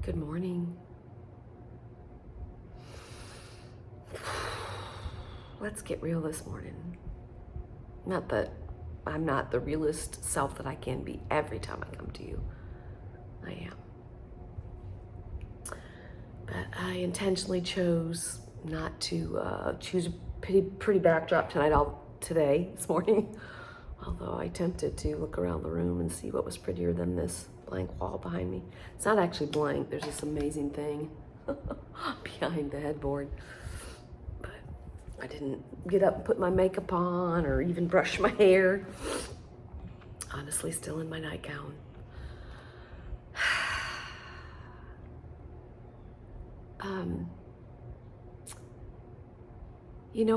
Good morning. Let's get real this morning. Not that I'm not the realest self that I can be every time I come to you. I am. But I intentionally chose not to choose a pretty backdrop this morning. Although I attempted to look around the room and see what was prettier than this blank wall behind me. It's not actually blank. There's this amazing thing behind the headboard. But I didn't get up and put my makeup on or even brush my hair. Honestly, still in my nightgown.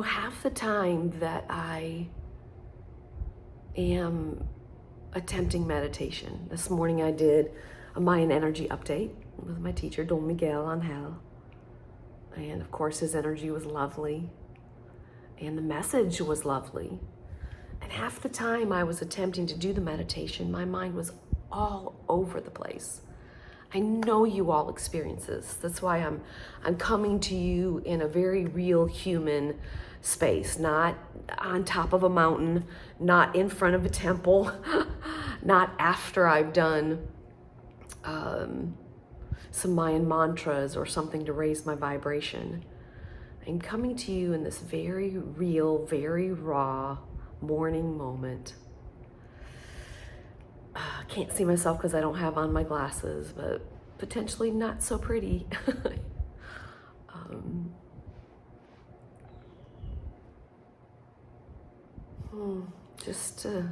Half the time that I am attempting meditation. This morning I did a Mayan energy update with my teacher, Don Miguel Angel. And of course his energy was lovely. And the message was lovely. And half the time I was attempting to do the meditation, my mind was all over the place. I know you all experience this. That's why I'm coming to you in a very real human space, not on top of a mountain, not in front of a temple, not after I've done some Mayan mantras or something to raise my vibration. I'm coming to you in this very real, very raw morning moment. Can't see myself because I don't have on my glasses, but potentially not so pretty. Just to,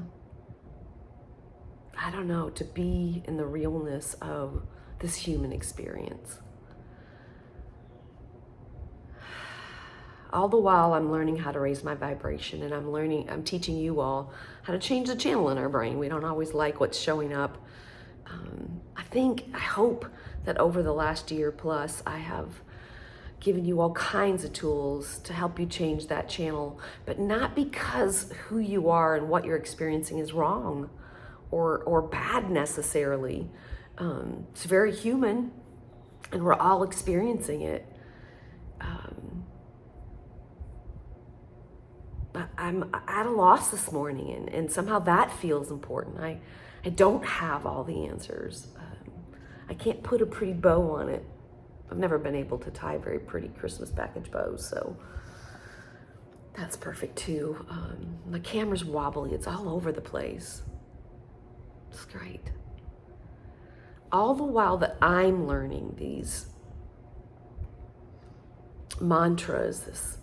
I don't know, to be in the realness of this human experience. All the while I'm learning how to raise my vibration, and I'm teaching you all how to change the channel in our brain. We don't always like what's showing up. I hope that over the last year plus, I have given you all kinds of tools to help you change that channel, but not because who you are and what you're experiencing is wrong or bad necessarily. It's very human, and we're all experiencing it. But I'm at a loss this morning, and somehow that feels important. I don't have all the answers. I can't put a pretty bow on it. I've never been able to tie very pretty Christmas package bows, so that's perfect too. My camera's wobbly. It's all over the place. It's great. All the while that I'm learning these mantras, this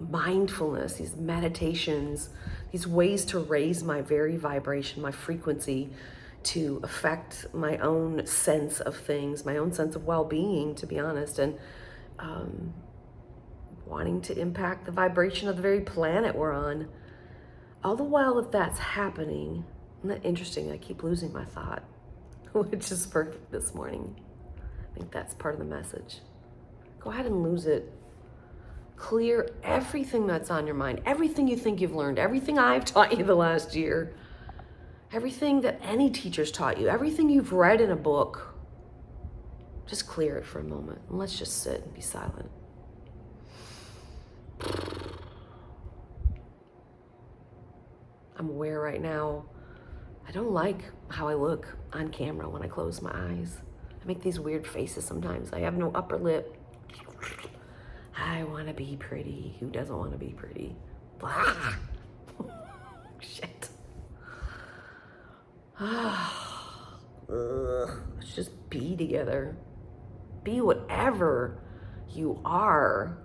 mindfulness, these meditations, these ways to raise my very vibration, my frequency, to affect my own sense of things, my own sense of well-being, to be honest, and wanting to impact the vibration of the very planet we're on. All the while that that's happening, isn't that interesting? I keep losing my thought, which is perfect this morning. I think that's part of the message. Go ahead and lose it. Clear everything that's on your mind, everything you think you've learned, everything I've taught you the last year, everything that any teacher's taught you, everything you've read in a book. Just clear it for a moment and let's just sit and be silent. I'm aware right now, I don't like how I look on camera when I close my eyes. I make these weird faces sometimes. I have no upper lip. I want to be pretty. Who doesn't want to be pretty? Blah. Shit. Let's just be together. Be whatever you are.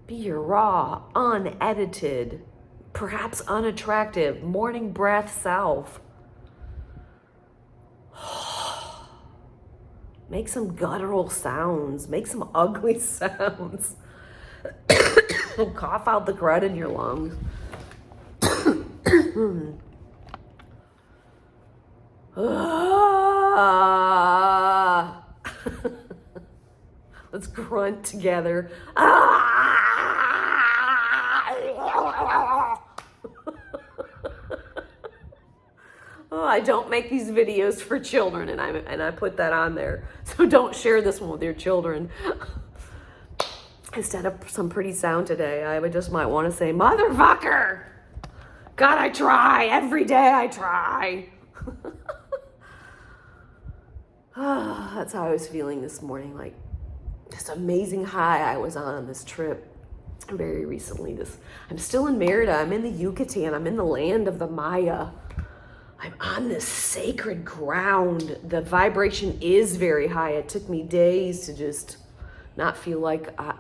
Be your raw, unedited, perhaps unattractive, morning breath self. Make some guttural sounds. Make some ugly sounds. Cough out the crud in your lungs. Let's grunt together. oh, I don't make these videos for children, and I put that on there. So don't share this one with your children. Instead of some pretty sound today, I would just might want to say, motherfucker! God, I try. Every day I try. That's how I was feeling this morning. Like this amazing high I was on this trip very recently. I'm still in Merida. I'm in the Yucatan. I'm in the land of the Maya. I'm on this sacred ground. The vibration is very high. It took me days to just not feel like I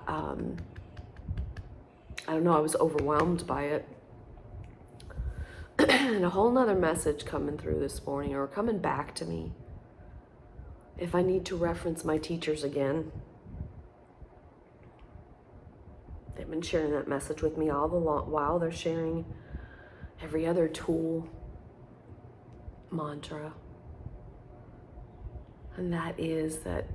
don't know, I was overwhelmed by it. And a whole nother message coming through this morning, or coming back to me. If I need to reference my teachers again, they've been sharing that message with me all the while. They're sharing every other tool, mantra. And that is that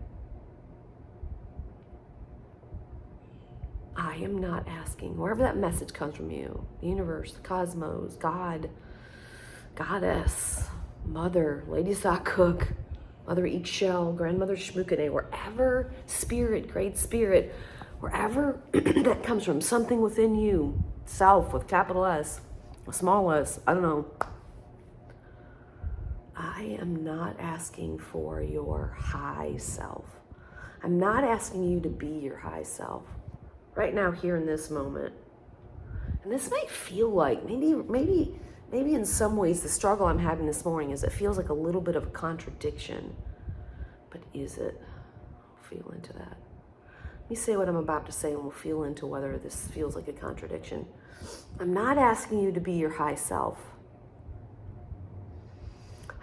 I am not asking, wherever that message comes from you, the universe, the cosmos, God, Goddess, Mother, Lady Sock Cook, Mother Eat Shell, Grandmother Shmookane, wherever spirit, great spirit, wherever that comes from, something within you, self with capital S, a small s, I don't know. I am not asking for your high self. I'm not asking you to be your high self. Right now, here in this moment. And this might feel like, maybe in some ways, the struggle I'm having this morning is it feels like a little bit of a contradiction. But is it? I'll feel into that. Let me say what I'm about to say and we'll feel into whether this feels like a contradiction. I'm not asking you to be your high self.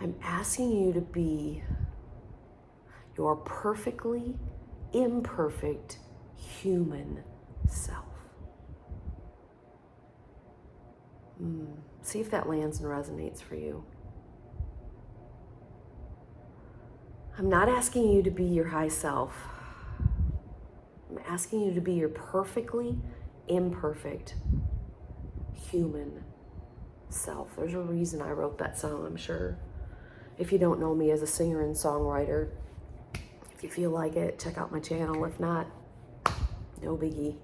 I'm asking you to be your perfectly imperfect human self. See if that lands and resonates for you. I'm not asking you to be your high self. I'm asking you to be your perfectly imperfect human self. There's a reason I wrote that song, I'm sure. If you don't know me as a singer and songwriter, if you feel like it, check out my channel. If not, no biggie.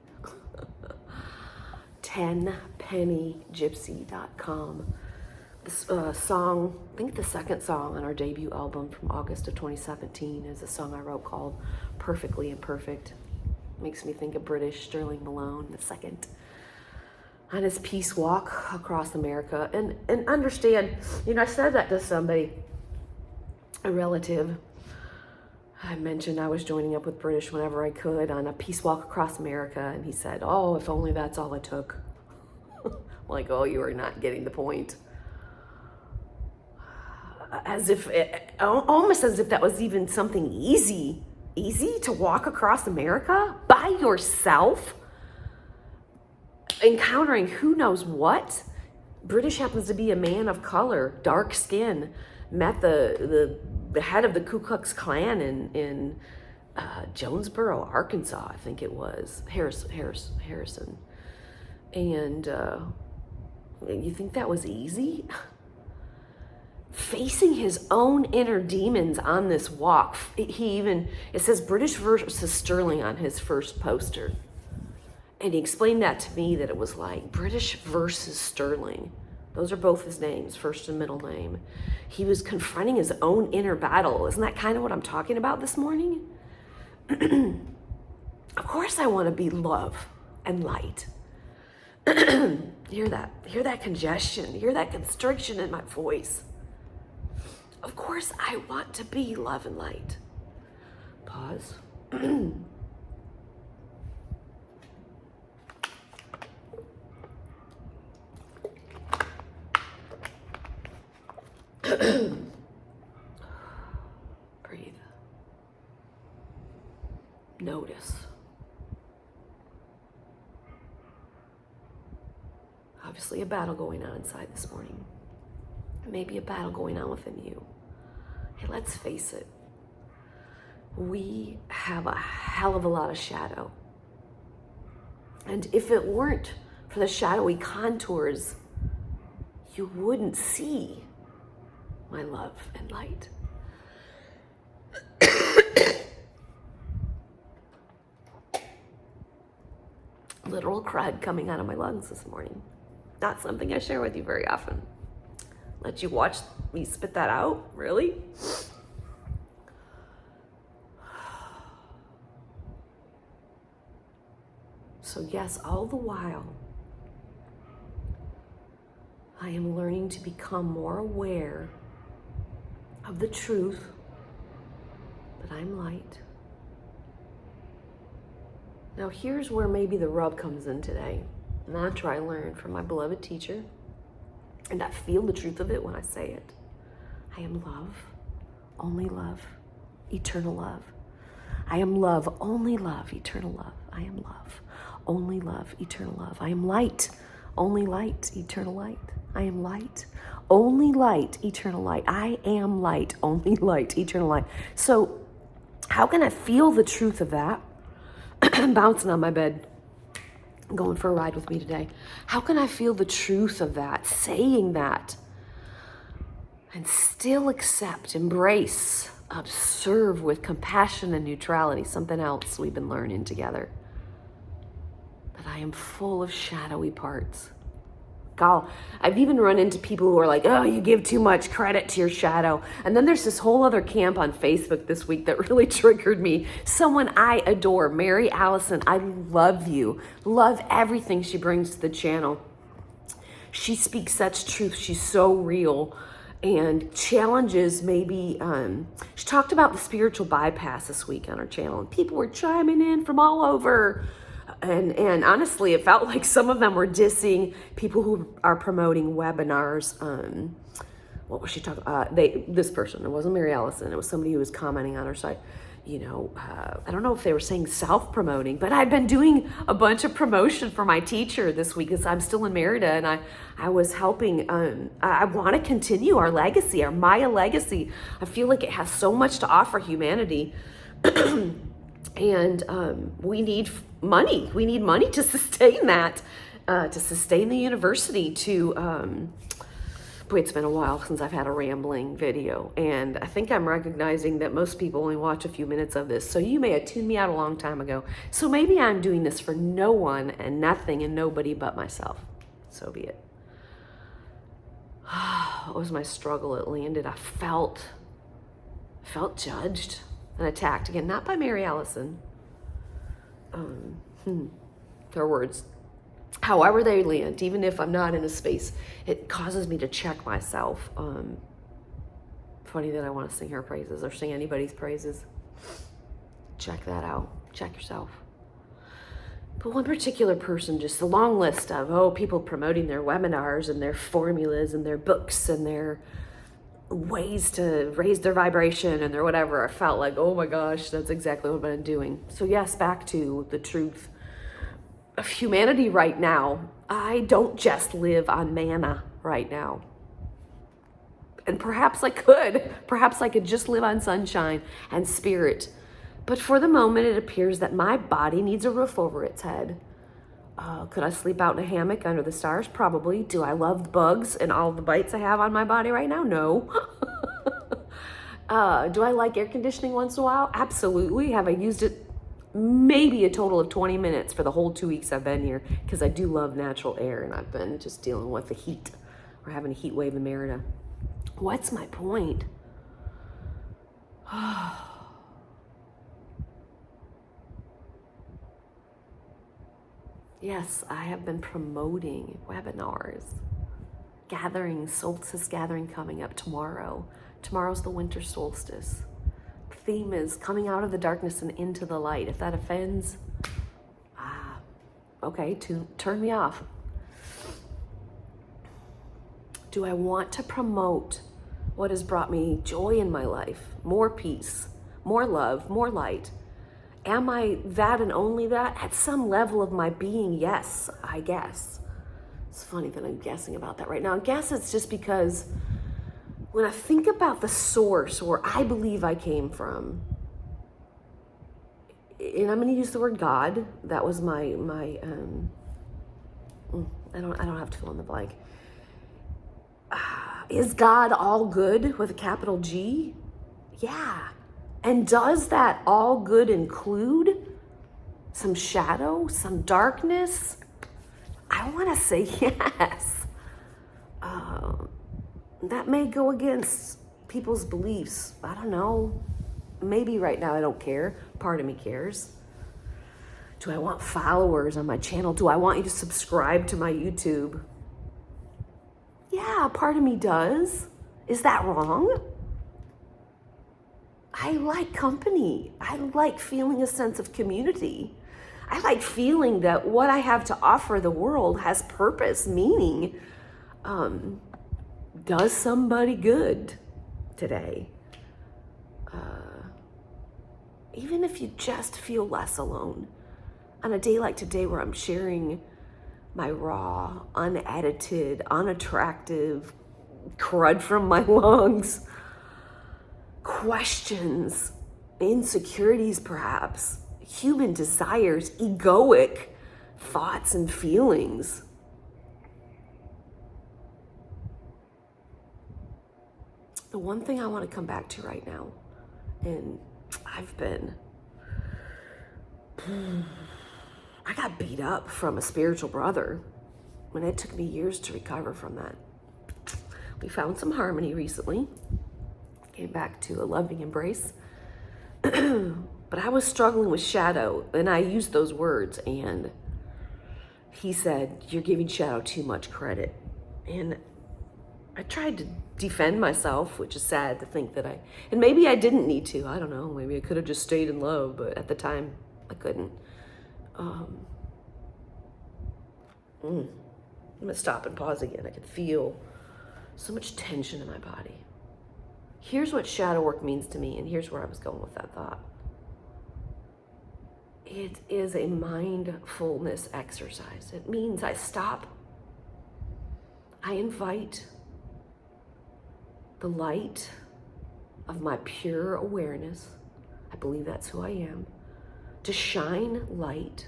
10pennygypsy.com. This song, I think the second song on our debut album from August of 2017 is a song I wrote called Perfectly Imperfect. Makes me think of British Sterling Malone, the second, on his peace walk across America. And understand, I said that to somebody, a relative. I mentioned I was joining up with British whenever I could on a peace walk across America, and he said, oh, if only that's all it took. Like, oh, you are not getting the point. Almost as if that was even something easy to walk across America by yourself, encountering who knows what. British happens to be a man of color, dark skin, met the head of the Ku Klux Klan in Jonesboro, Arkansas, I think it was, Harrison. And you think that was easy? Facing his own inner demons on this walk. It says British versus Sterling on his first poster. And he explained that to me, that it was like British versus Sterling. Those are both his names, first and middle name. He was confronting his own inner battle. Isn't that kind of what I'm talking about this morning? Of course I want to be love and light. Hear that congestion, hear that constriction in my voice. Of course I want to be love and light. Pause. Breathe. Notice. Obviously a battle going on inside this morning. Maybe a battle going on within you. Hey, let's face it. We have a hell of a lot of shadow. And if it weren't for the shadowy contours, you wouldn't see my love and light. Literal crud coming out of my lungs this morning. Not something I share with you very often. Let you watch me spit that out? Really? So yes, all the while, I am learning to become more aware of the truth that I'm light. Now here's where maybe the rub comes in today. Mantra I learned from my beloved teacher, and I feel the truth of it when I say it. I am love, only love, eternal love. I am love, only love, eternal love. I am love, only love, eternal love. I am light, only light, eternal light. I am light, only light, eternal light. I am light, only light, eternal light. So how can I feel the truth of that? I'm bouncing on my bed, going for a ride with me today. How can I feel the truth of that, saying that, and still accept, embrace, observe with compassion and neutrality, something else we've been learning together, that I am full of shadowy parts. God, I've even run into people who are like, oh, you give too much credit to your shadow. And then there's this whole other camp on Facebook this week that really triggered me. Someone I adore, Mary Allison. I love you. Love everything she brings to the channel. She speaks such truth. She's so real. And challenges maybe, she talked about the spiritual bypass this week on her channel. And people were chiming in from all over. And honestly, it felt like some of them were dissing people who are promoting webinars. What was she talking about? This person, it wasn't Mary Allison. It was somebody who was commenting on her site. I don't know if they were saying self-promoting, but I'd been doing a bunch of promotion for my teacher this week because I'm still in Merida, and I was helping. I want to continue our legacy, our Maya legacy. I feel like it has so much to offer humanity. And we need money. We need money to sustain that, to sustain the university, boy, it's been a while since I've had a rambling video. And I think I'm recognizing that most people only watch a few minutes of this. So you may have tuned me out a long time ago. So maybe I'm doing this for no one and nothing and nobody but myself. So be it. What was my struggle? It landed. I felt judged and attacked, again, not by Mary Allison. Her words, however they land, even if I'm not in a space, it causes me to check myself. Funny that I want to sing her praises or sing anybody's praises. Check that out. Check yourself. But one particular person, just a long list of, people promoting their webinars and their formulas and their books and their ways to raise their vibration and their whatever. I felt like, oh my gosh, that's exactly what I've been doing. So yes, back to the truth of humanity right now. I don't just live on manna right now. And perhaps I could just live on sunshine and spirit. But for the moment, it appears that my body needs a roof over its head. Could I sleep out in a hammock under the stars? Probably. Do I love the bugs and all the bites I have on my body right now? No. Do I like air conditioning once in a while? Absolutely. Have I used it maybe a total of 20 minutes for the whole 2 weeks I've been here? Because I do love natural air, and I've been just dealing with the heat. We're having a heat wave in Merida. What's my point? Yes, I have been promoting webinars, gatherings, solstice gathering coming up tomorrow. Tomorrow's the winter solstice. The theme is coming out of the darkness and into the light. If that offends, okay, turn me off. Do I want to promote what has brought me joy in my life? More peace, more love, more light. Am I that and only that? At some level of my being, yes, I guess. It's funny that I'm guessing about that right now. I guess it's just because when I think about the source where I believe I came from, and I'm going to use the word God. That was my I don't have to fill in the blank. Is God all good with a capital G? Yeah. And does that all good include some shadow, some darkness? I want to say yes. That may go against people's beliefs. I don't know. Maybe right now I don't care. Part of me cares. Do I want followers on my channel? Do I want you to subscribe to my YouTube? Yeah, part of me does. Is that wrong? I like company. I like feeling a sense of community. I like feeling that what I have to offer the world has purpose, meaning, does somebody good today. Even if you just feel less alone. On a day like today where I'm sharing my raw, unedited, unattractive crud from my lungs, questions, insecurities perhaps, human desires, egoic thoughts and feelings. The one thing I want to come back to right now, and I got beat up from a spiritual brother, and it took me years to recover from that. We found some harmony recently, came back to a loving embrace, but I was struggling with shadow, and I used those words, and he said, "You're giving shadow too much credit." And I tried to defend myself, which is sad to think that and maybe I didn't need to, I don't know, maybe I could have just stayed in love, but at the time I couldn't. I'm gonna stop and pause again. I could feel so much tension in my body. Here's what shadow work means to me, and here's where I was going with that thought. It is a mindfulness exercise. It means I stop, I invite the light of my pure awareness, I believe that's who I am, to shine light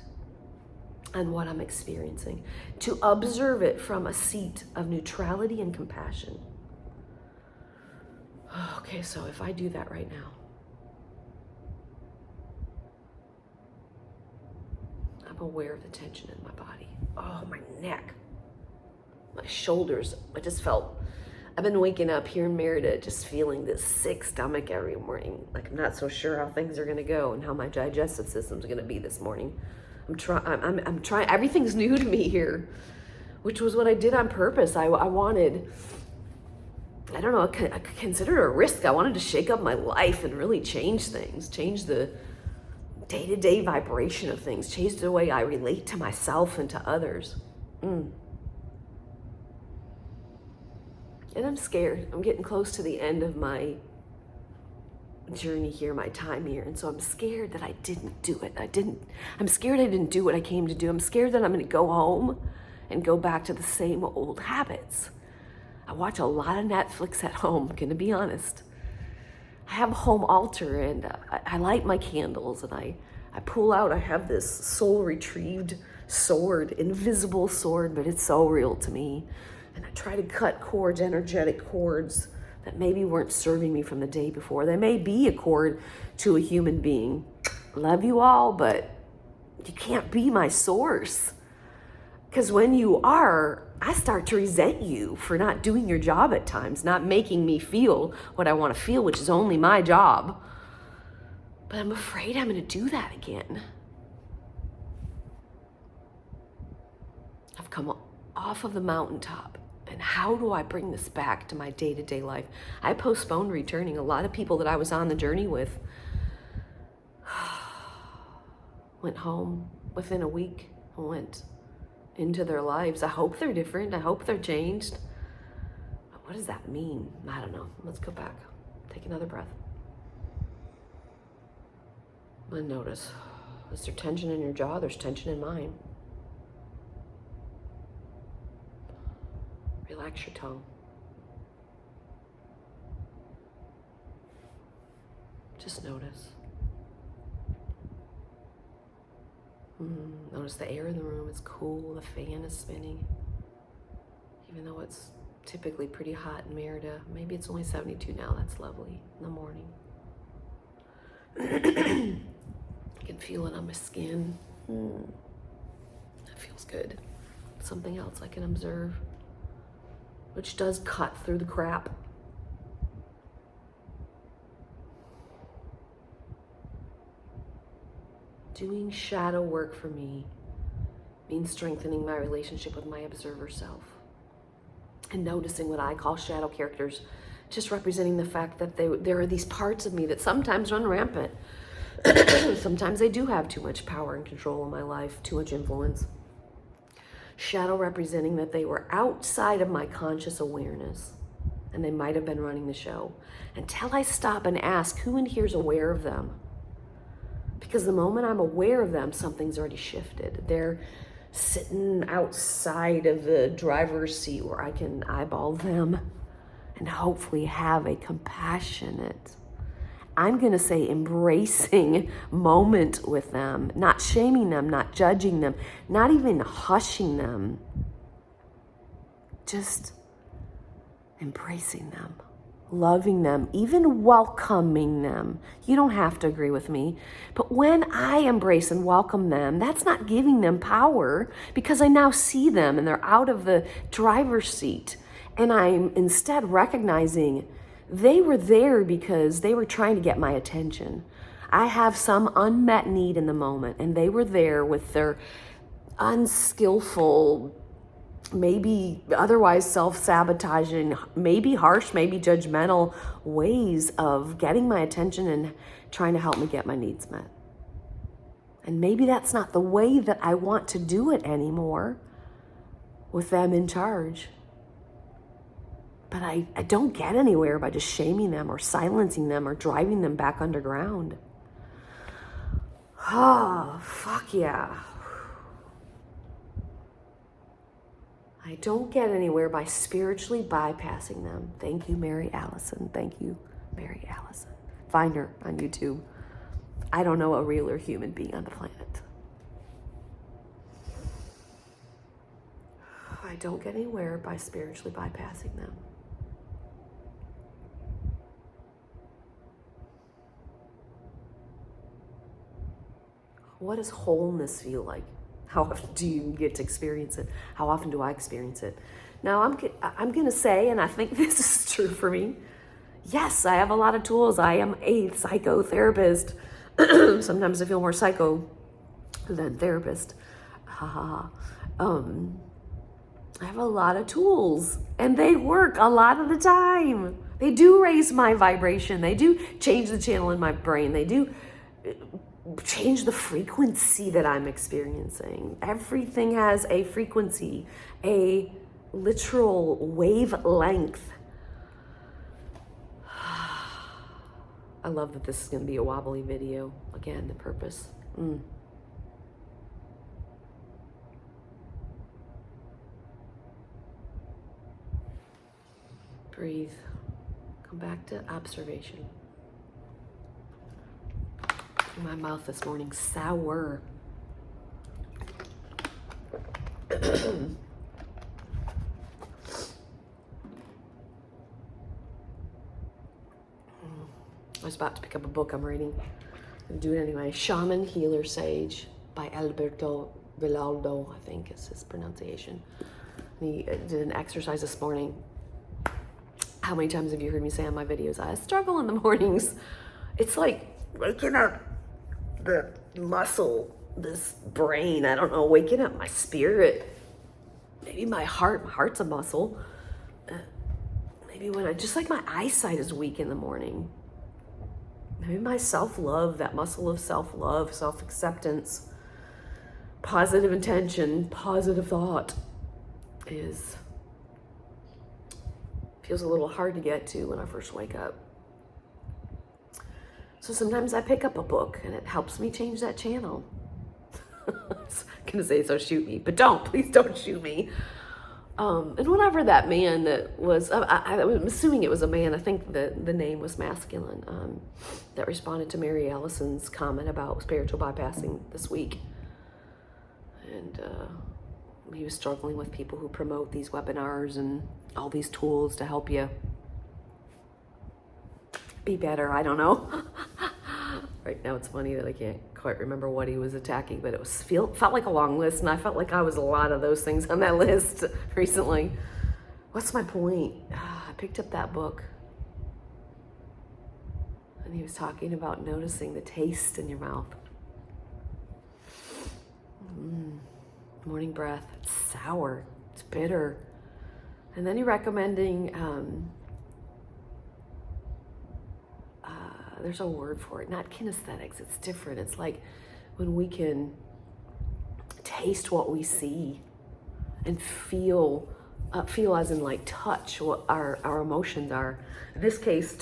on what I'm experiencing, to observe it from a seat of neutrality and compassion. Okay, so if I do that right now, I'm aware of the tension in my body. Oh, my neck, my shoulders. I've been waking up here in Merida just feeling this sick stomach every morning. Like I'm not so sure how things are gonna go and how my digestive system's gonna be this morning. I'm trying, everything's new to me here, which was what I did on purpose. I wanted, I don't know, I considered it a risk. I wanted to shake up my life and really change things, change the day-to-day vibration of things, change the way I relate to myself and to others. And I'm scared. I'm getting close to the end of my journey here, my time here. And so I'm scared that I didn't do it. I'm scared I didn't do what I came to do. I'm scared that I'm going to go home and go back to the same old habits. I watch a lot of Netflix at home, I'm going to be honest. I have a home altar, and I light my candles, and I pull out, I have this soul retrieved sword, invisible sword, but it's so real to me. And I try to cut cords, energetic cords that maybe weren't serving me from the day before. There may be a cord to a human being. Love you all, but you can't be my source. Because when you are, I start to resent you for not doing your job at times, not making me feel what I want to feel, which is only my job. But I'm afraid I'm going to do that again. I've come off of the mountaintop. And how do I bring this back to my day-to-day life? I postponed returning. A lot of people that I was on the journey with went home within a week and went into their lives. I hope they're different. I hope they're changed. But what does that mean? I don't know. Let's go back. Take another breath. And notice, is there tension in your jaw? There's tension in mine. Relax your tongue. Just notice. Notice the air in the room is cool, the fan is spinning. Even though it's Typically pretty hot in Merida. Maybe it's only 72 now. That's lovely in the morning. I can feel it on my skin. That feels good. Something else I can observe, which does cut through the crap. Doing shadow work for me means strengthening my relationship with my observer self and noticing what I call shadow characters, just representing the fact that there are these parts of me that sometimes run rampant. Sometimes they do have too much power and control in my life, too much influence. Shadow representing that they were outside of my conscious awareness, and they might have been running the show, until I stop and ask who in here is aware of them. Because the moment I'm aware of them, something's already shifted. They're sitting outside of the driver's seat where I can eyeball them and hopefully have a compassionate, I'm going to say embracing moment with them, not shaming them, not judging them, not even hushing them, just embracing them, loving them, even welcoming them. You don't have to agree with me, but when I embrace and welcome them, that's not giving them power, because I now see them and they're out of the driver's seat, and I'm instead recognizing they were there because they were trying to get my attention. I have some unmet need in the moment, and they were there with their unskillful, maybe otherwise self-sabotaging, maybe harsh, maybe judgmental ways of getting my attention and trying to help me get my needs met. And maybe that's not the way that I want to do it anymore with them in charge. But I don't get anywhere by just shaming them or silencing them or driving them back underground. Oh, fuck yeah. I don't get anywhere by spiritually bypassing them. Thank you, Mary Allison. Thank you, Mary Allison. Find her on YouTube. I don't know a realer human being on the planet. I don't get anywhere by spiritually bypassing them. What does wholeness feel like? How often do you get to experience it? How often do I experience it? Now, I'm going to say, and I think this is true for me, yes, I have a lot of tools. I am a psychotherapist. Sometimes I feel more psycho than therapist. I have a lot of tools, and they work a lot of the time. They do raise my vibration. They do change the channel in my brain. They do change the frequency that I'm experiencing. Everything has a frequency, a literal wavelength. I love that this is going to be a wobbly video. Again, the purpose. Breathe. Come back to observation. My mouth this morning sour. I was about to pick up a book I'm reading. I'm doing it anyway. Shaman Healer Sage by Alberto Villaldo, I think is his pronunciation. He did an exercise this morning. How many times have you heard me say on my videos, I struggle in the mornings? It's like waking up the muscle, this brain, I don't know, waking up my spirit, maybe my heart's a muscle. Maybe when just like my eyesight is weak in the morning. Maybe my self-love, that muscle of self-love, self-acceptance, positive intention, positive thought feels a little hard to get to when I first wake up. So sometimes I pick up a book and it helps me change that channel. I was gonna say, so shoot me, but please don't shoot me. And whatever that man that was, I'm assuming it was a man, I think the name was masculine, that responded to Mary Allison's comment about spiritual bypassing this week. And he was struggling with people who promote these webinars and all these tools to help you be better. I don't know. Right now it's funny that I can't quite remember what he was attacking, but it felt like a long list, and I felt like I was a lot of those things on that list recently. What's my point? I picked up that book, and he was talking about noticing the taste in your mouth. Morning breath. It's sour. It's bitter. And then he recommending, there's a word for it, not kinesthetics. It's different. It's like when we can taste what we see and feel as in like touch what our emotions are. In this case,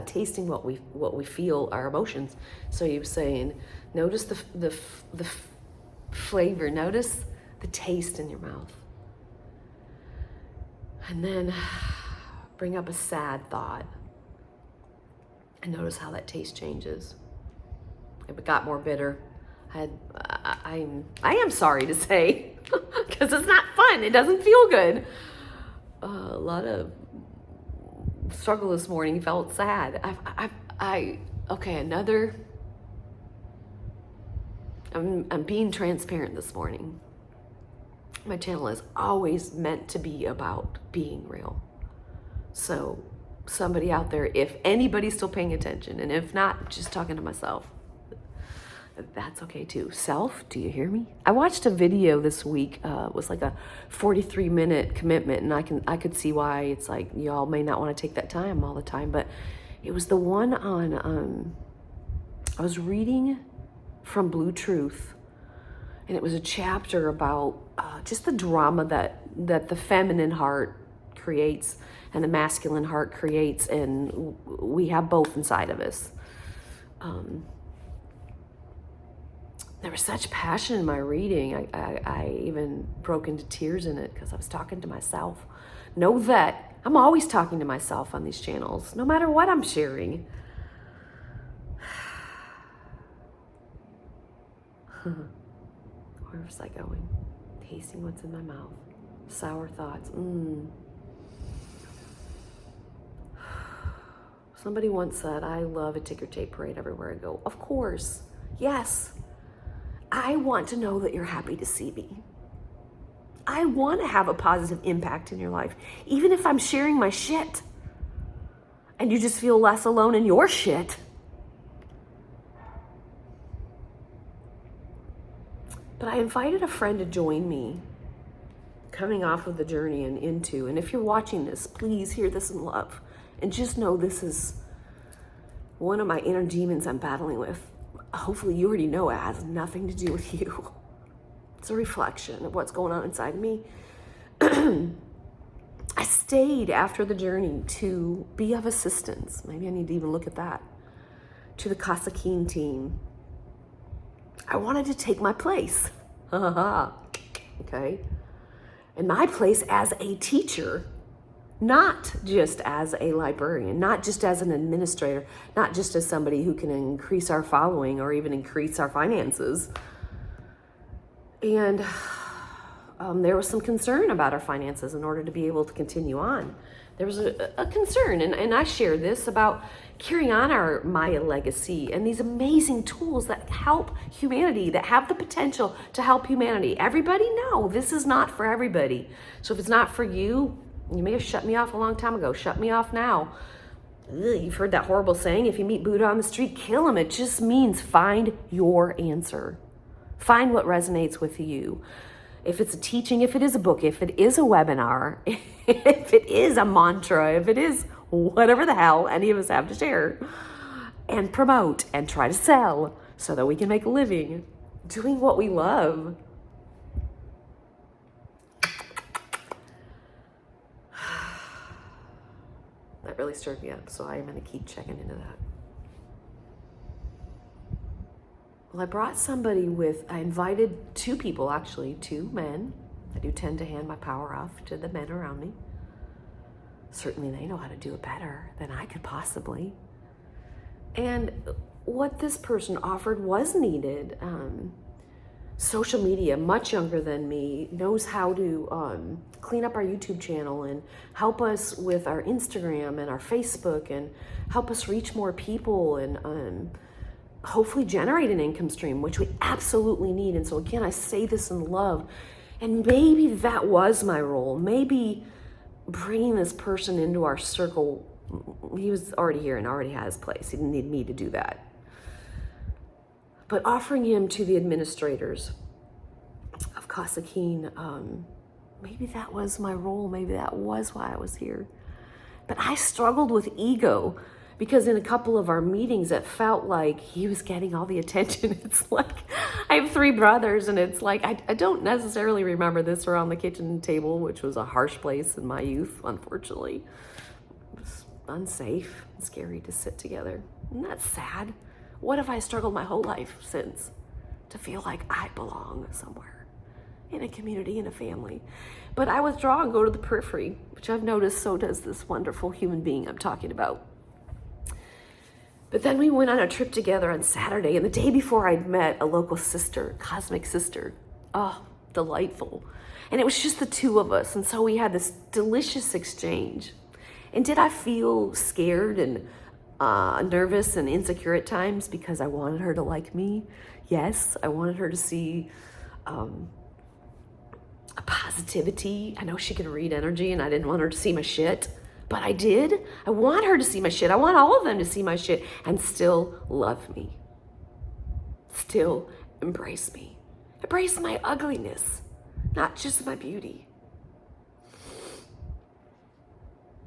tasting what we feel, our emotions. So he was saying, notice the flavor, notice the taste in your mouth. And then bring up a sad thought and notice how that taste changes. If it got more bitter, I am sorry to say, because it's not fun. It doesn't feel good. A lot of struggle this morning. Felt sad. I'm being transparent this morning. My channel is always meant to be about being real. So somebody out there, if anybody's still paying attention, and if not, just talking to myself, that's okay too. Self, do you hear me? I watched a video this week. It was like a 43-minute commitment, and I could see why it's like y'all may not want to take that time all the time, but it was the one on, I was reading from Blue Truth, and it was a chapter about just the drama that the feminine heart creates and the masculine heart creates, and we have both inside of us. There was such passion in my reading. I even broke into tears in it because I was talking to myself. Know that I'm always talking to myself on these channels, no matter what I'm sharing. Where was I going? Tasting what's in my mouth. Sour thoughts. Somebody once said, I love a ticker tape parade everywhere I go. Of course. Yes. I want to know that you're happy to see me. I want to have a positive impact in your life, even if I'm sharing my shit and you just feel less alone in your shit. But I invited a friend to join me coming off of the journey and into, and if you're watching this, please hear this in love and just know this is one of my inner demons I'm battling with. Hopefully you already know it has nothing to do with you. It's a reflection of what's going on inside of me. I stayed after the journey to be of assistance. Maybe I need to even look at that. To the Casa Keen team. I wanted to take my place. Okay? And my place as a teacher, not just as a librarian, not just as an administrator, not just as somebody who can increase our following or even increase our finances. And there was some concern about our finances in order to be able to continue on. There was a concern, and I share this about carrying on our Maya legacy and these amazing tools that help humanity, that have the potential to help humanity. Everybody, no, this is not for everybody. So if it's not for you, you may have shut me off a long time ago. Shut me off now. Ugh, you've heard that horrible saying, if you meet Buddha on the street, kill him. It just means find your answer. Find what resonates with you. If it's a teaching, if it is a book, if it is a webinar, if it is a mantra, if it is whatever the hell any of us have to share and promote and try to sell so that we can make a living doing what we love. That really stirred me up, so I am going to keep checking into that. Well, I brought somebody I invited two people, actually, two men. I do tend to hand my power off to the men around me. Certainly they know how to do it better than I could possibly. And what this person offered was needed. social media, much younger than me, knows how to clean up our YouTube channel and help us with our Instagram and our Facebook and help us reach more people and hopefully generate an income stream, which we absolutely need. And so again, I say this in love. And maybe that was my role. Maybe bringing this person into our circle, he was already here and already had his place. He didn't need me to do that. But offering him to the administrators of Casa Keen, maybe that was my role. Maybe that was why I was here. But I struggled with ego because in a couple of our meetings, it felt like he was getting all the attention. It's like, I have 3 brothers, and it's like, I don't necessarily remember this around the kitchen table, which was a harsh place in my youth, unfortunately. It was unsafe and scary to sit together. And that's sad. What if I struggled my whole life since to feel like I belong somewhere in a community, in a family? But I withdraw and go to the periphery, which I've noticed so does this wonderful human being I'm talking about. But then we went on a trip together on Saturday, and the day before I'd met a local sister, cosmic sister. Oh, delightful. And it was just the 2 of us, and so we had this delicious exchange. And did I feel scared and nervous and insecure at times because I wanted her to like me? Yes, I wanted her to see a positivity. I know she could read energy, and I didn't want her to see my shit, but I did. I want her to see my shit. I want all of them to see my shit and still love me. Still embrace me. Embrace my ugliness, not just my beauty.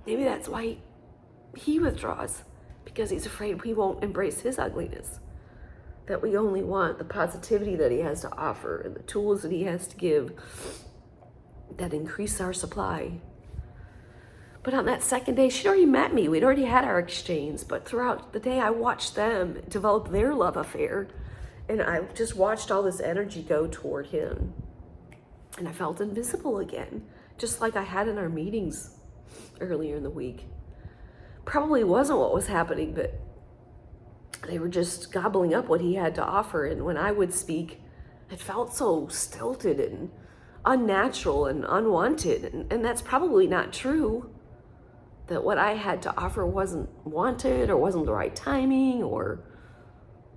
Maybe that's why he withdraws, because he's afraid we won't embrace his ugliness, that we only want the positivity that he has to offer and the tools that he has to give that increase our supply. But on that second day, she'd already met me. We'd already had our exchange, but throughout the day, I watched them develop their love affair, and I just watched all this energy go toward him. And I felt invisible again, just like I had in our meetings earlier in the week. Probably wasn't what was happening, but they were just gobbling up what he had to offer. And when I would speak, it felt so stilted and unnatural and unwanted. And that's probably not true, that what I had to offer wasn't wanted or wasn't the right timing, or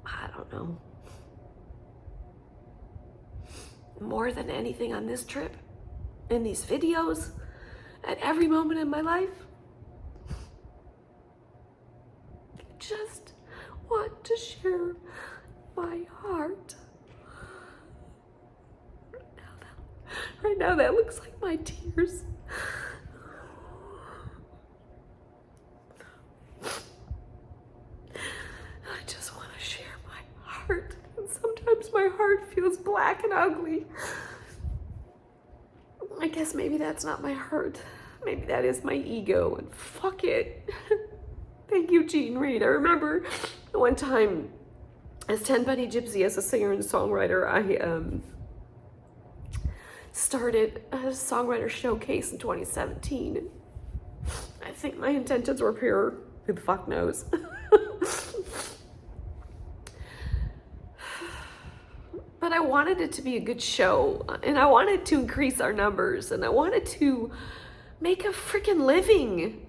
I don't know. More than anything on this trip, in these videos, at every moment in my life, I just want to share my heart. Right now that looks like my tears. I just want to share my heart. And sometimes my heart feels black and ugly. I guess maybe that's not my heart. Maybe that is my ego, and fuck it. Thank you, Jean Reed. I remember one time as 10 Penny Gypsy, as a singer and songwriter, I started a songwriter showcase in 2017. I think my intentions were pure. Who the fuck knows? But I wanted it to be a good show, and I wanted to increase our numbers, and I wanted to make a freaking living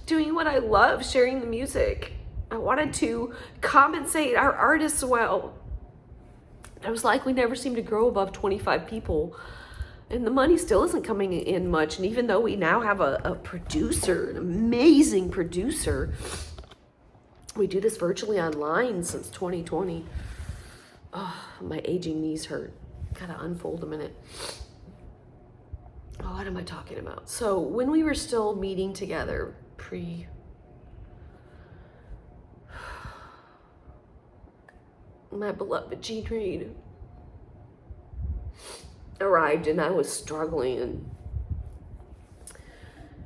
doing what I love, sharing the music. I wanted to compensate our artists well. It was like we never seemed to grow above 25 people, and the money still isn't coming in much. And even though we now have a producer, an amazing producer, we do this virtually online since 2020. Oh, my aging knees hurt. Gotta unfold a minute. Oh, what am I talking about? So when we were still meeting together my beloved Jean Reed arrived, and I was struggling, and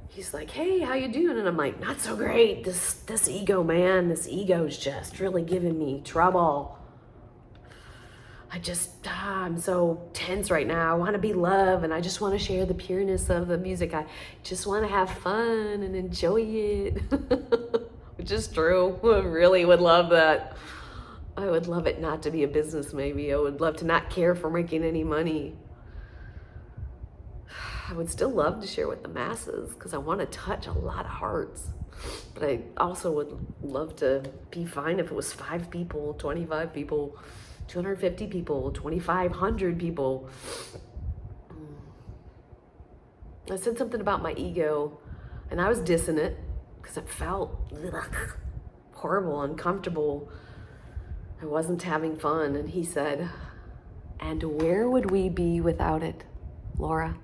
he's like, "Hey, how you doing?" And I'm like, "Not so great. This ego, man, this ego's just really giving me trouble. I'm so tense right now. I want to be loved, and I just want to share the pureness of the music. I just want to have fun and enjoy it." Which is true. I really would love that. I would love it not to be a business, maybe. I would love to not care for making any money. I would still love to share with the masses because I want to touch a lot of hearts. But I also would love to be fine if it was 5 people, 25 people, 250 people, 2,500 people. I said something about my ego, and I was dissing it because it felt horrible, uncomfortable. I wasn't having fun. And he said, and where would we be without it, Laura?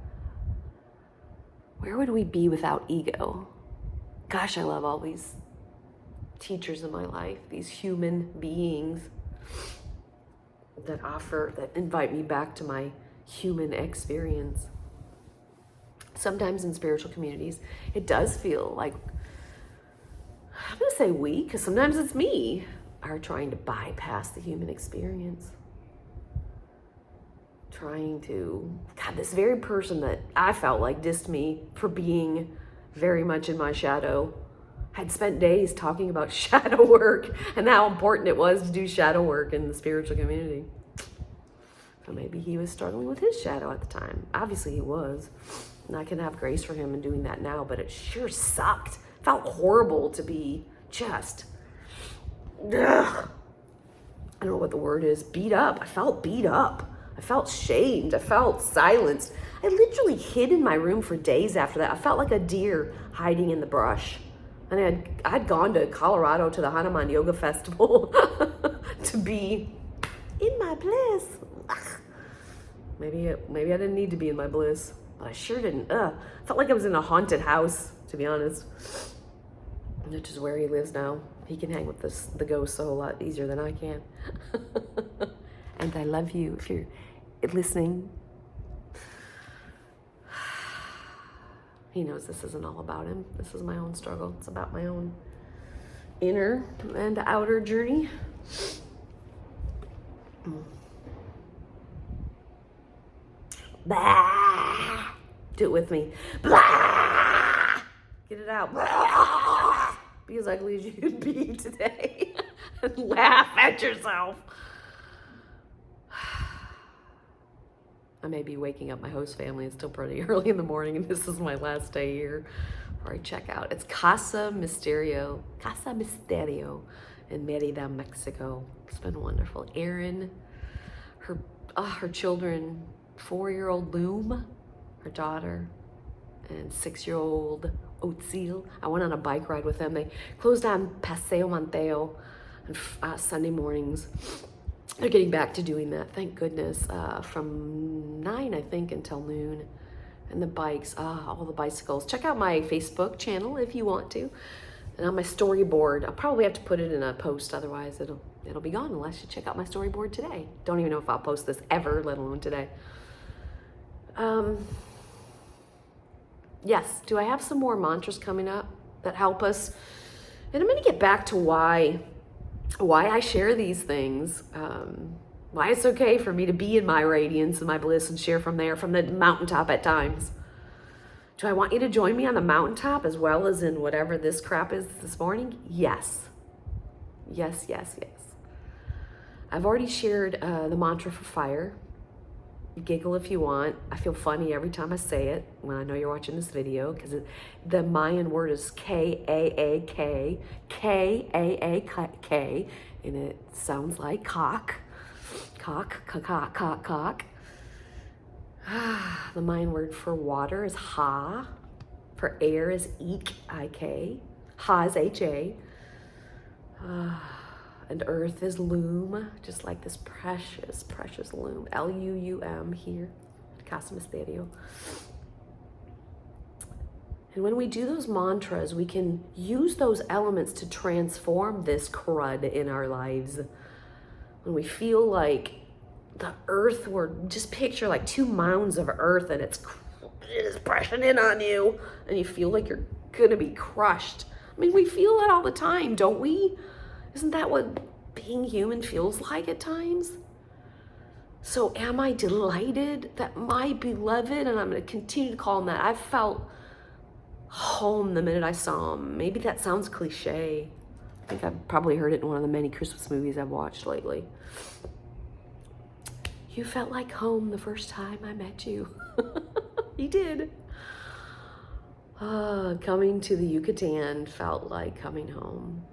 Where would we be without ego? Gosh, I love all these teachers in my life, these human beings that invite me back to my human experience. Sometimes in spiritual communities, it does feel like, I'm going to say we, because sometimes it's me, are trying to bypass the human experience. This very person that I felt like dissed me for being very much in my shadow, had spent days talking about shadow work and how important it was to do shadow work in the spiritual community. So maybe he was struggling with his shadow at the time. Obviously he was. And I can have grace for him in doing that now, but it sure sucked. It felt horrible to be just, I don't know what the word is, beat up. I felt beat up. I felt shamed. I felt silenced. I literally hid in my room for days after that. I felt like a deer hiding in the brush. And I'd gone to Colorado to the Hanuman Yoga Festival to be in my bliss. Maybe I didn't need to be in my bliss, but I sure didn't. I felt like I was in a haunted house, to be honest. Which is where he lives now. He can hang with the ghosts a whole lot easier than I can. And I love you if you're listening. He knows this isn't all about him. This is my own struggle. It's about my own inner and outer journey. Blah. Do it with me. Blah. Get it out. Blah. Be as ugly as you can be today. And laugh at yourself. I may be waking up my host family. It's still pretty early in the morning, and this is my last day here before I check out. It's Casa Misterio in Merida, Mexico. It's been wonderful. Erin, her children, 4-year-old Loom, her daughter, and 6-year-old Otsil. I went on a bike ride with them. They closed on Paseo Mateo on Sunday mornings. They're getting back to doing that, thank goodness, from 9, I think, until noon. And the bikes, all the bicycles. Check out my Facebook channel if you want to. And on my storyboard, I'll probably have to put it in a post, otherwise it'll be gone unless you check out my storyboard today. Don't even know if I'll post this ever, let alone today. Yes, do I have some more mantras coming up that help us? And I'm going to get back to why I share these things, why it's okay for me to be in my radiance and my bliss and share from there, from the mountaintop at times. Do I want you to join me on the mountaintop as well as in whatever this crap is this morning? Yes. Yes, yes, yes. I've already shared the mantra for fire. Giggle if you want. I feel funny every time I say it when I know you're watching this video because the Mayan word is K-A-A-K, K-A-A-K, and it sounds like cock. Cock, cock, cock, cock. The Mayan word for water is ha. For air is ik, I-K. Ha is H-A. And earth is loom, just like this precious, precious loom. L-U-U-M here at Casa Misterio. And when we do those mantras, we can use those elements to transform this crud in our lives. When we feel like the earth, just picture like 2 mounds of earth and it is pressing in on you and you feel like you're gonna be crushed. I mean, we feel that all the time, don't we? Isn't that what being human feels like at times? So am I delighted that my beloved, and I'm going to continue to call him that, I felt home the minute I saw him. Maybe that sounds cliche, I think I've probably heard it in one of the many Christmas movies I've watched lately. You felt like home the first time I met you. You did. Coming to the Yucatan felt like coming home.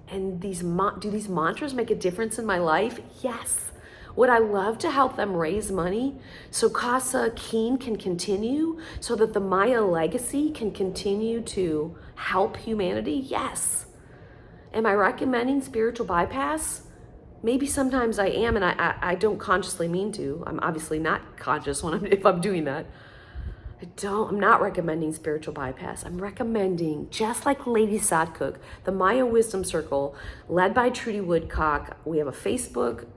And do these mantras make a difference in my life? Yes. Would I love to help them raise money so Casa Keen can continue, so that the Maya legacy can continue to help humanity? Yes. Am I recommending spiritual bypass? Maybe sometimes I am, and I don't consciously mean to. I'm obviously not conscious if I'm doing that. I'm not recommending spiritual bypass. I'm recommending, just like Lady Satcook, the Maya Wisdom Circle, led by Trudy Woodcock. We have a Facebook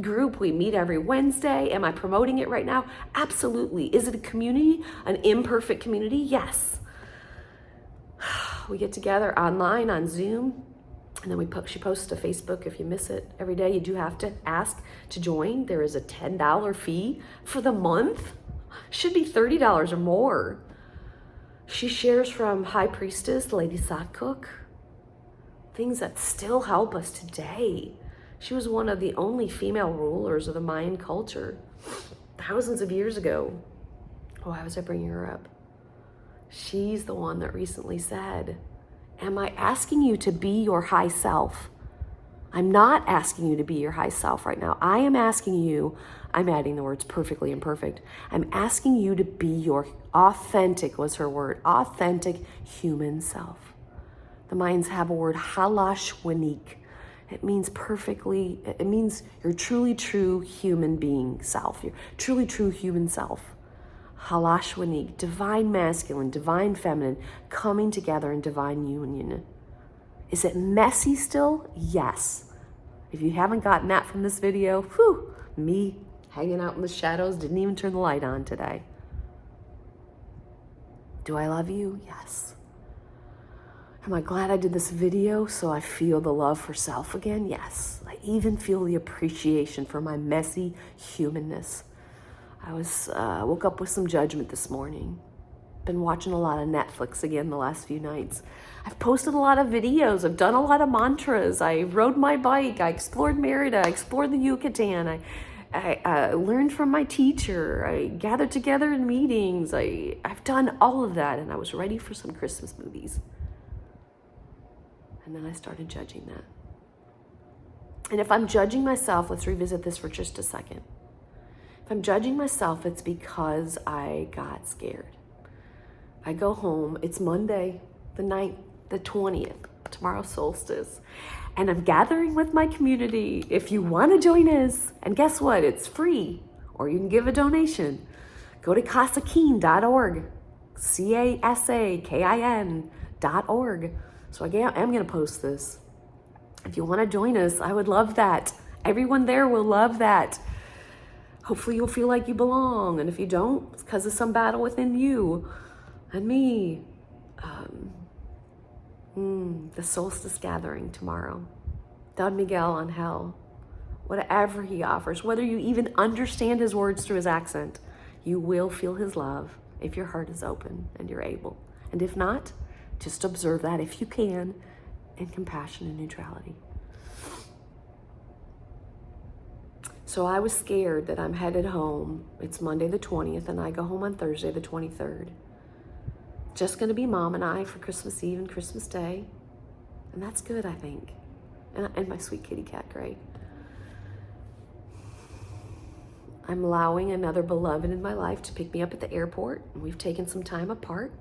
group. We meet every Wednesday. Am I promoting it right now? Absolutely. Is it a community? An imperfect community? Yes. We get together online on Zoom, and then she posts to Facebook if you miss it every day. You do have to ask to join. There is a $10 fee for the month. Should be $30 or more. She shares from High Priestess, Lady Satcook, things that still help us today. She was one of the only female rulers of the Mayan culture thousands of years ago. Why was I bringing her up? She's the one that recently said, am I asking you to be your high self? I'm not asking you to be your high self right now. I am asking you, I'm adding the words perfectly imperfect. I'm asking you to be your authentic, was her word, authentic human self. The Mayans have a word, halashwanik. It means your truly true human being self, your truly true human self. Halashwanik, divine masculine, divine feminine, coming together in divine union. Is it messy still? Yes. If you haven't gotten that from this video, me hanging out in the shadows, didn't even turn the light on today. Do I love you? Yes. Am I glad I did this video so I feel the love for self again? Yes. I even feel the appreciation for my messy humanness. I woke up with some judgment this morning. Been watching a lot of Netflix again the last few nights. I've posted a lot of videos. I've done a lot of mantras. I rode my bike. I explored Merida. I explored the Yucatan. I learned from my teacher. I gathered together in meetings. I've done all of that, and I was ready for some Christmas movies. And then I started judging that. And if I'm judging myself, let's revisit this for just a second. If I'm judging myself, it's because I got scared. I go home, it's Monday, the 9th, the 20th, tomorrow's solstice, and I'm gathering with my community. If you want to join us, and guess what? It's free, or you can give a donation. Go to casakin.org, casakin.org. So I'm going to post this. If you want to join us, I would love that. Everyone there will love that. Hopefully you'll feel like you belong, and if you don't, it's because of some battle within you and me. The solstice gathering tomorrow. Don Miguel on hell. Whatever he offers, whether you even understand his words through his accent, you will feel his love if your heart is open and you're able. And if not, just observe that if you can, in compassion and neutrality. So I was scared that I'm headed home. It's Monday the 20th, and I go home on Thursday the 23rd. Just going to be Mom and I for Christmas Eve and Christmas Day. And that's good, I think. And my sweet kitty cat, Gray. I'm allowing another beloved in my life to pick me up at the airport. And we've taken some time apart.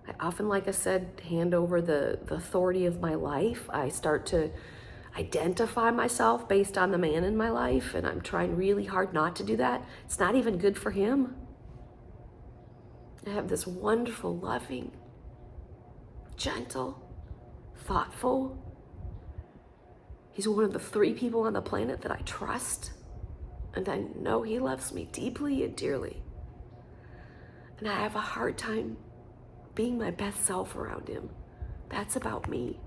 I often, like I said, hand over the authority of my life. I start to identify myself based on the man in my life, and I'm trying really hard not to do that. It's not even good for him. I have this wonderful, loving, gentle, thoughtful. He's one of the 3 people on the planet that I trust, and I know he loves me deeply and dearly. And I have a hard time being my best self around him. That's about me.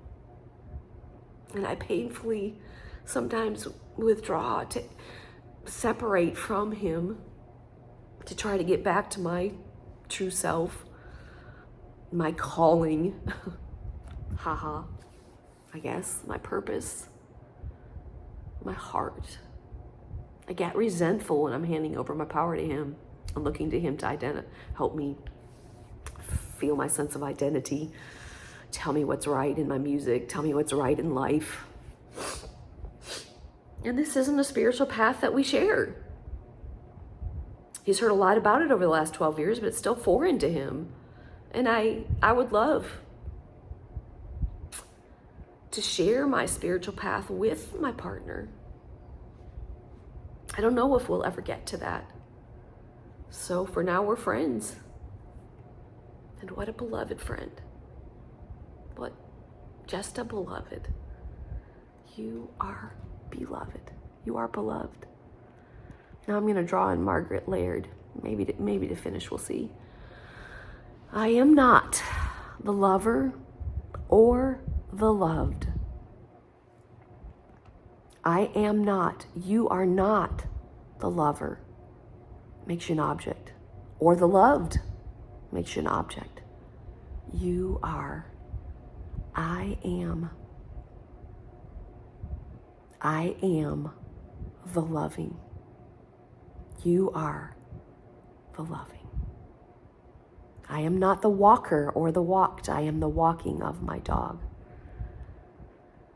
And I painfully sometimes withdraw, to separate from him, to try to get back to my true self, my calling. Haha. I guess, my purpose, my heart. I get resentful when I'm handing over my power to him and looking to him to help me feel my sense of identity, tell me what's right in my music, tell me what's right in life. And this isn't a spiritual path that we share. He's heard a lot about it over the last 12 years, but it's still foreign to him. And I would love to share my spiritual path with my partner. I don't know if we'll ever get to that. So for now, we're friends. And what a beloved friend. What just a beloved. You are beloved. You are beloved. Now I'm going to draw in Margaret Laird. Maybe to finish, we'll see. I am not the lover or the loved. I am not, you are not the lover, makes you an object, or the loved, makes you an object. You are, I am the loving. You are the loving. I am not the walker or the walked, I am the walking of my dog.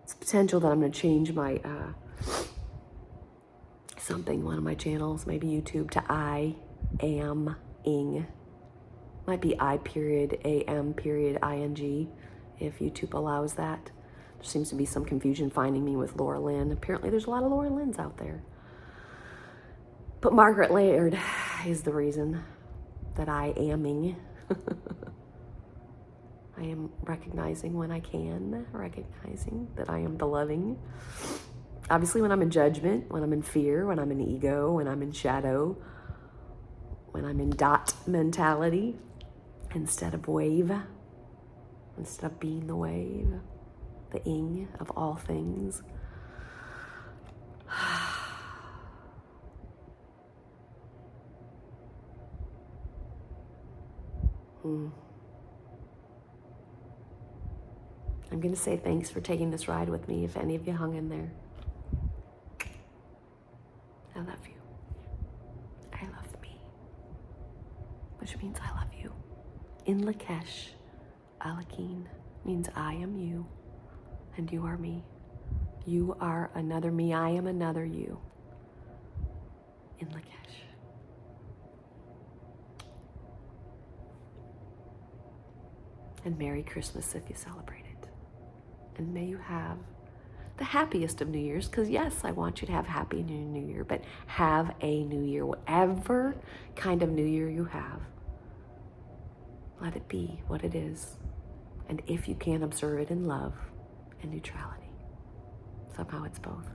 It's potential that I'm going to change my one of my channels, maybe YouTube, to I am ing. Might be I period am period ing, if YouTube allows that. There seems to be some confusion finding me with Laura Lynn. Apparently there's a lot of Laura Lynns out there. But Margaret Laird is the reason that I aming. I am recognizing when I can, recognizing that I am the loving. Obviously, when I'm in judgment, when I'm in fear, when I'm in ego, when I'm in shadow, when I'm in dot mentality, instead of wave, instead of being the wave, the ing of all things. I'm going to say thanks for taking this ride with me, if any of you hung in there. I love you. I love me. Which means I love you. In Lakesh, Alakeen means I am you, and you are me. You are another me, I am another you. In Lakesh. And Merry Christmas if you celebrate it. And may you have the happiest of New Year's, because yes, I want you to have happy New Year, but have a New Year, whatever kind of New Year you have. Let it be what it is. And if you can, observe it in love and neutrality. Somehow it's both.